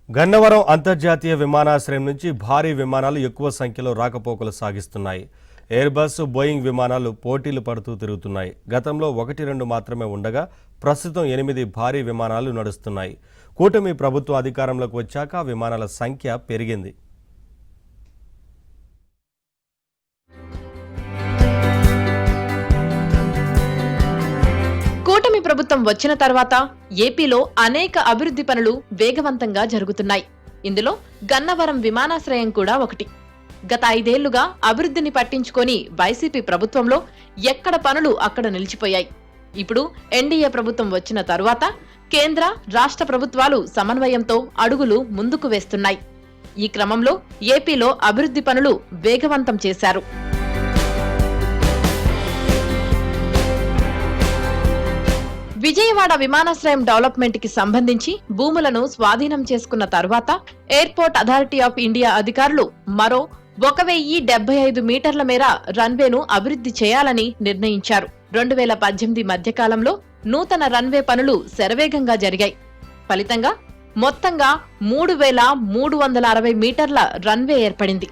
గన్నవరం అంతర్జాతీయ విమానాశ్రయం నుంచి భారీ విమానాలు ఎక్కువ సంఖ్యలో రాకపోకలు సాగిస్తున్నాయి. ఎయిర్బస్, బోయింగ్ విమానాలు పోటీలు పడుతూ తిరుగుతున్నాయి. గతంలో 1-2 మాత్రమే ఉండగా ప్రస్తుతం 8 భారీ విమానాలు నడుస్తున్నాయి. కూటమి ప్రభుత్వం అధికారంలోకి వచ్చాక విమానాల సంఖ్య పెరిగింది. కూటమి ప్రభుత్వం వచ్చిన తర్వాత ఏపీలో అనేక అభివృద్ధి పనులు వేగవంతంగా జరుగుతున్నాయి. ఇందులో గన్నవరం విమానాశ్రయం కూడా ఒకటి. గత 5 ఏళ్లుగా అభివృద్ధిని పట్టించుకొని వైసీపీ ప్రభుత్వంలో ఎక్కడ పనులు అక్కడ నిలిచిపోయాయి. ఇప్పుడు ఎన్డీఏ ప్రభుత్వం వచ్చిన తరువాత కేంద్ర, రాష్ట్ర ప్రభుత్వాలు సమన్వయంతో అడుగులు ముందుకు వేస్తున్నాయి. ఈ క్రమంలో ఏపీలో అభివృద్ధి పనులు వేగవంతం చేశారు. విజయవాడ విమానాశ్రయం డెవలప్మెంట్ కి సంబంధించి భూములను స్వాధీనం చేసుకున్న తర్వాత ఎయిర్పోర్ట్ అథారిటీ ఆఫ్ ఇండియా అధికారులు మరో 1075 మీటర్ల మేర రన్వేను అభివృద్ధి చేయాలని నిర్ణయించారు. 2018 మధ్యకాలంలో నూతన రన్వే పనులు శరవేగంగా జరిగాయి. ఫలితంగా మొత్తంగా 3360 మీటర్ల రన్వే ఏర్పడింది.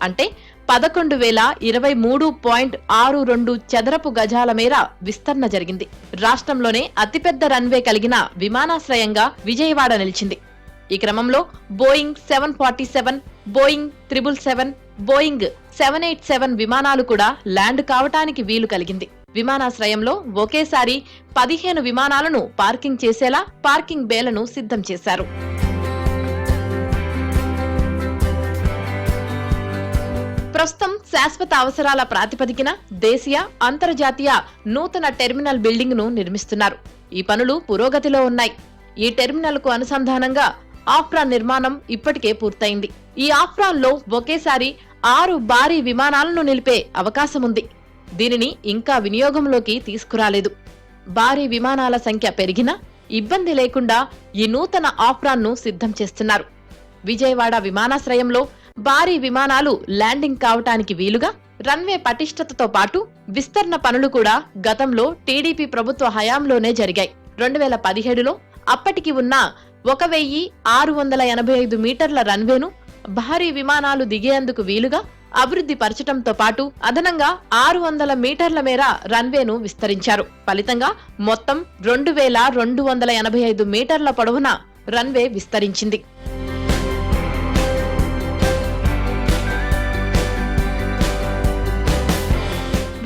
అంటే 11,023.62 చదరపు గజాల మేర విస్తరణ జరిగింది. రాష్ట్రంలోనే అతిపెద్ద రన్వే కలిగిన విమానాశ్రయంగా విజయవాడ నిలిచింది. ఈ క్రమంలో బోయింగ్ 747, బోయింగ్ 777, బోయింగ్ 787 విమానాలు కూడా ల్యాండ్ కావటానికి వీలు కలిగింది. విమానాశ్రయంలో ఒకేసారి 15 విమానాలను పార్కింగ్ చేసేలా పార్కింగ్ బేలను సిద్ధం చేశారు. ప్రస్తుతం శాశ్వత అవసరాల ప్రాతిపదికన దేశీయ, అంతర్జాతీయ నూతన టెర్మినల్ బిల్డింగ్ ను నిర్మిస్తున్నారు. ఈ పనులు పురోగతిలో ఉన్నాయి. ఈ టెర్మినల్ కు అనుసంధానంగా ఆఫ్రాన్ నిర్మాణం ఇప్పటికే పూర్తయింది. ఈ ఆఫ్రాన్ లో ఒకేసారి 6 భారీ విమానాలను నిలిపే అవకాశముంది. దీనిని ఇంకా వినియోగంలోకి తీసుకురాలేదు. భారీ విమానాల సంఖ్య పెరిగినా ఇబ్బంది లేకుండా ఈ నూతన ఆఫ్రాన్ ను సిద్ధం చేస్తున్నారు. విజయవాడ విమానాశ్రయంలో భారీ విమానాలు ల్యాండింగ్ కావటానికి వీలుగా రన్వే పటిష్టతతో పాటు విస్తరణ పనులు కూడా గతంలో టీడీపీ ప్రభుత్వ హయాంలోనే జరిగాయి. 2017లో అప్పటికి ఉన్న 1685 మీటర్ల రన్వేను భారీ విమానాలు దిగేందుకు వీలుగా అభివృద్ధి పరచడంతో పాటు అదనంగా 600 మీటర్ల మేర రన్వేను విస్తరించారు. ఫలితంగా మొత్తం 2285 మీటర్ల పొడవున రన్వే విస్తరించింది.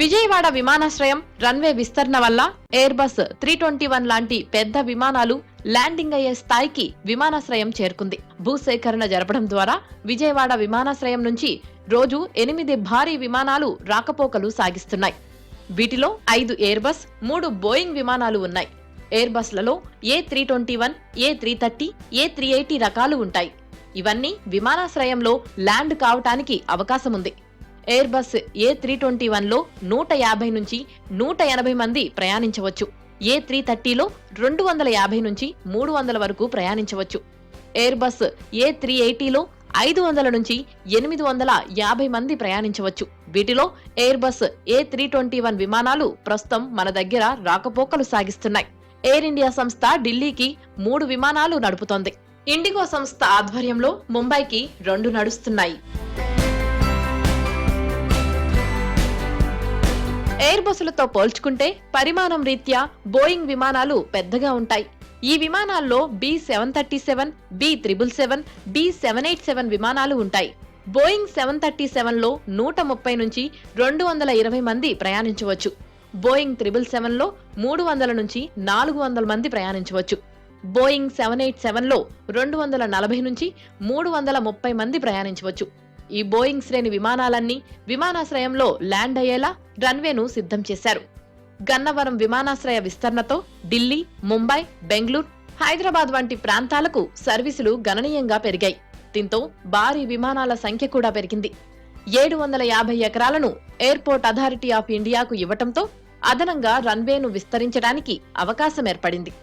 విజయవాడ విమానాశ్రయం రన్వే విస్తరణ వల్ల ఎయిర్బస్ 321 లాంటి పెద్ద విమానాలు ల్యాండింగ్ అయ్యే స్థాయికి విమానాశ్రయం చేరుకుంది. భూసేకరణ జరపడం ద్వారా విజయవాడ విమానాశ్రయం నుంచి రోజు 8 భారీ విమానాలు రాకపోకలు సాగిస్తున్నాయి. వీటిలో 5 ఎయిర్బస్, 3 బోయింగ్ విమానాలు ఉన్నాయి. ఎయిర్బస్లలో A321, A330, A380 రకాలు ఉంటాయి. ఇవన్నీ విమానాశ్రయంలో ల్యాండ్ కావటానికి అవకాశముంది. ఎయిర్బస్ A321లో 150 నుంచి 180 మంది ప్రయాణించవచ్చు. A330లో 250 నుంచి 300 వరకు ప్రయాణించవచ్చు. ఎయిర్బస్ A380లో 500 నుంచి 850 మంది ప్రయాణించవచ్చు. వీటిలో ఎయిర్బస్ A321 విమానాలు ప్రస్తుతం మన దగ్గర రాకపోకలు సాగిస్తున్నాయి. ఎయిర్ ఇండియా సంస్థ ఢిల్లీకి 3 విమానాలు నడుపుతోంది. ఇండిగో సంస్థ ఆధ్వర్యంలో ముంబైకి 2 నడుస్తున్నాయి. ఎయిర్ బస్సులతో పోల్చుకుంటే పరిమాణం రీత్యా బోయింగ్ విమానాలు పెద్దగా ఉంటాయి. ఈ విమానాల్లో B737, B777, B787 విమానాలు ఉంటాయి. బోయింగ్ 737లో 130 నుంచి 220 మంది ప్రయాణించవచ్చు. బోయింగ్ 777లో 300 నుంచి 400 మంది ప్రయాణించవచ్చు. బోయింగ్ 787లో 240 నుంచి 330 మంది ప్రయాణించవచ్చు. ఈ బోయింగ్ శ్రేణి విమానాలన్నీ విమానాశ్రయంలో ల్యాండ్ అయ్యేలా రన్వేను సిద్ధం చేశారు. గన్నవరం విమానాశ్రయ విస్తరణతో ఢిల్లీ, ముంబై, బెంగళూరు, హైదరాబాద్ వంటి ప్రాంతాలకు సర్వీసులు గణనీయంగా పెరిగాయి. దీంతో భారీ విమానాల సంఖ్య కూడా పెరిగింది. 750 ఎకరాలను ఎయిర్పోర్ట్ అథారిటీ ఆఫ్ ఇండియాకు ఇవ్వటంతో అదనంగా రన్వేను విస్తరించడానికి అవకాశం ఏర్పడింది.